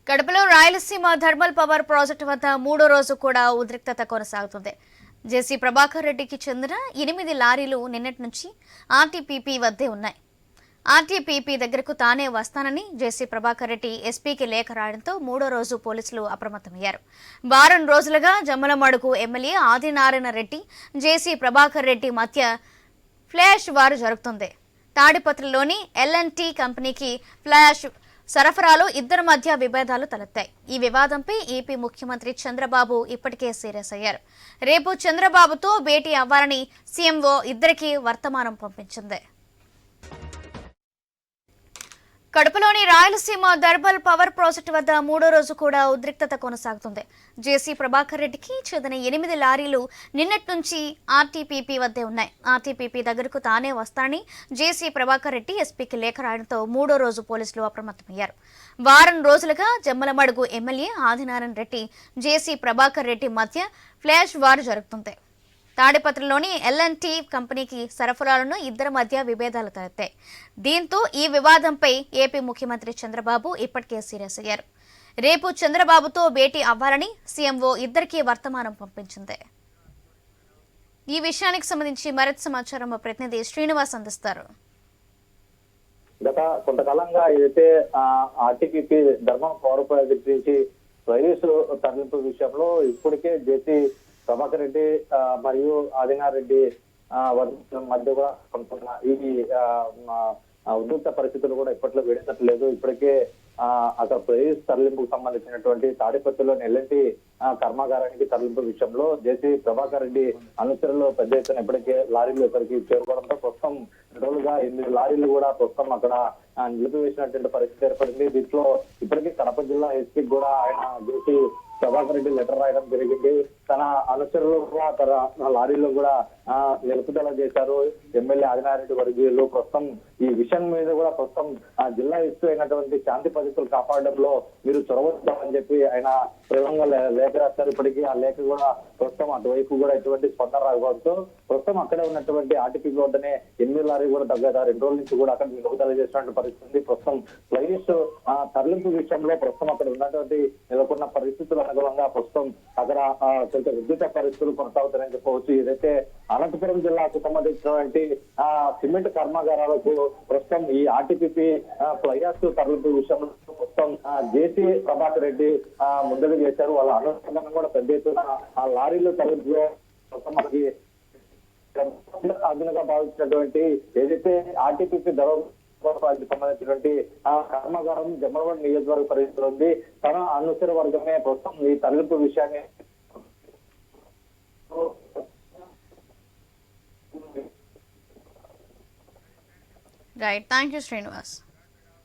కడపలో Rayalaseema thermal power project వద్ద మూడో రోజు కూడా ఉద్రిక్తత కొనసాగుతుంది. జేసీ ప్రభాకర్ రెడ్డికి చెందిన 8 లారీలు నిన్నటి నుంచి ఆర్టీపీపీ వద్దే ఉన్నాయి. ఆర్టీపీపీ దగ్గరకు తానే వస్తానని జేసీ ప్రభాకర్ రెడ్డి ఎస్పీకి లేఖ రాయడంతో మూడో రోజు పోలీసులు అప్రమత్తమయ్యారు. వారం రోజులుగా జమ్మలమడుగు ఎమ్మెల్యే ఆదినారాయణ రెడ్డి, జేసీ ప్రభాకర్ రెడ్డి మధ్య ఫ్లాష్ వార్ జరుగుతుంది. తాడిపత్రిలోని ఎల్&టీ కంపెనీకి ఫ్లాష్ సరఫరాలో ఇద్దరి మధ్య విభేదాలు తలెత్తాయి. ఈ వివాదంపై ఏపీ ముఖ్యమంత్రి చంద్రబాబు ఇప్పటికే సీరియస్ అయ్యారు. రేపు చంద్రబాబుతో భేటీ అవ్వాలని సీఎంఓ ఇద్దరికీ వర్తమానం పంపించింది. కడపలోని రాయలసీమ థర్మల్ పవర్ ప్రాజెక్టు వద్ద మూడో రోజు కూడా ఉద్రిక్తత కొనసాగుతుంది. జేసీ ప్రభాకర్ రెడ్డికి చెందిన 8 లారీలు నిన్నటి నుంచి ఆర్టీపీపీ వద్దే ఉన్నాయి. ఆర్టీపీపీ దగ్గరకు తానే వస్తానని జేసీ ప్రభాకర్ రెడ్డి ఎస్పీకి లేఖ రాయడంతో మూడో రోజు పోలీసులు అప్రమత్తమయ్యారు. వారం రోజులుగా జమ్మలమడుగు ఎమ్మెల్యే ఆదినారాయణ రెడ్డి, జేసీ ప్రభాకర్ రెడ్డి మధ్య ఫ్లాష్ వార్ జరుగుతుంది. తాడిపత్రిలోని ఎల్&టీ కంపెనీకి సరఫరాలను ఇద్దరి మధ్య విభేదాలు తలెత్తాయి. దీంతో ఈ వివాదంపై ఏపీ ముఖ్యమంత్రి చంద్రబాబు ఇప్పటికే సీరియస్ అయ్యారు. రేపు చంద్రబాబుతో భేటీ అవ్వాలని సీఎంఓ ఇద్దరికీ వర్తమానం పంపించింది. ఈ విషయానికి సంబంధించి మరింత సమాచారం మా ప్రతినిధి శ్రీనివాస్ అందిస్తారు. గత కొంతకాలంగా ఏదైతే ఆర్టీపీపీ థర్మల్ పవర్ ప్రాజెక్ట్ నుంచి రైస్ తరలింపు విషయంలో ఇప్పటికే జేసీ ప్రభాకర్ రెడ్డి మరియు ఆదినారాయణ రెడ్డి మధ్య కూడా కొంత ఈ ఉద్రిక్త పరిస్థితులు కూడా ఇప్పట్లో వేడెక్కట్లేదు. ఇప్పటికే అక్కడ ప్రైస్ తరలింపుకు సంబంధించినటువంటి తాడిపత్రిలోని ఎల్&టీ కర్మాగారానికి తరలింపు విషయంలో జేసీ ప్రభాకర్ రెడ్డి అనుచరులు పెద్ద ఎత్తున ఇప్పటికే లారీలు ఇక్కడికి చేరుకోవడంతో ప్రస్తుతం రోజులుగా 8 లారీలు కూడా ప్రస్తుతం అక్కడ నిలిపివేసినటువంటి పరిస్థితి ఏర్పడింది. దీంట్లో ఇప్పటికీ కడప జిల్లా ఎస్పీకి కూడా ఆయన జేసీ ప్రభాకర్ రెడ్డి లెటర్ రాయడం జరిగింది. తన అనుచరులు కూడా తన లారీలో కూడా నిలుపుదల చేశారు. ఎమ్మెల్యే ఆదినారెడ్డి వర్గీయులు ప్రస్తుతం ఈ విషయం మీద కూడా ప్రస్తుతం జిల్లా ఎస్పీ అయినటువంటి శాంతి పరిస్థితులు కాపాడడంలో మీరు చొరవని చెప్పి ఆయన ప్రేమంగా లేఖ రాశారు. ఇప్పటికీ ఆ లేఖ కూడా ప్రస్తుతం అటువైపు కూడా ఎటువంటి స్పందన రాకపోవడంతో ప్రస్తుతం అక్కడే ఉన్నటువంటి ఆర్టీపీ వద్దనే 8 లారీ కూడా తగ్గ 2 రోజుల నుంచి కూడా అక్కడ నిలుపుదల చేసినటువంటి పరిస్థితి. ప్రస్తుతం ఫ్లైస్ తరలింపు విషయంలో ప్రస్తుతం అక్కడ ఉన్నటువంటి నెలకొన్న పరిస్థితులు అనుగుణంగా ప్రస్తుతం అక్కడ కొంచెం విద్యుత్ పరిస్థితులు కొనసాగుతాయని చెప్పవచ్చు. ఏదైతే అనంతపురం జిల్లాకు సంబంధించినటువంటి సిమెంట్ కర్మాగారాలకు ప్రస్తుతం ఈ ఆర్టీపీపీ ఫ్లైస్ తరలింపు విషయంలో ప్రస్తుతం జేసీ ప్రభాకర్ రెడ్డి ముందడుగు చేశారు. వాళ్ళ అనుసంధానం కూడా పెద్ద ఎత్తున ఆ లారీలు తరలింపులో ప్రస్తుతం మనకి అదునుగా భావించినటువంటి ఏదైతే ఆర్టీపీపీ సంబంధించినటువంటి కర్మాగారం జమ్మలమడుగు నియోజకవర్గ పరిస్థితులు ఉంది. తన అనుసర వర్గమే ప్రస్తుతం ఈ తరలింపు విషయాన్ని రైట్. Thank you Srinivas.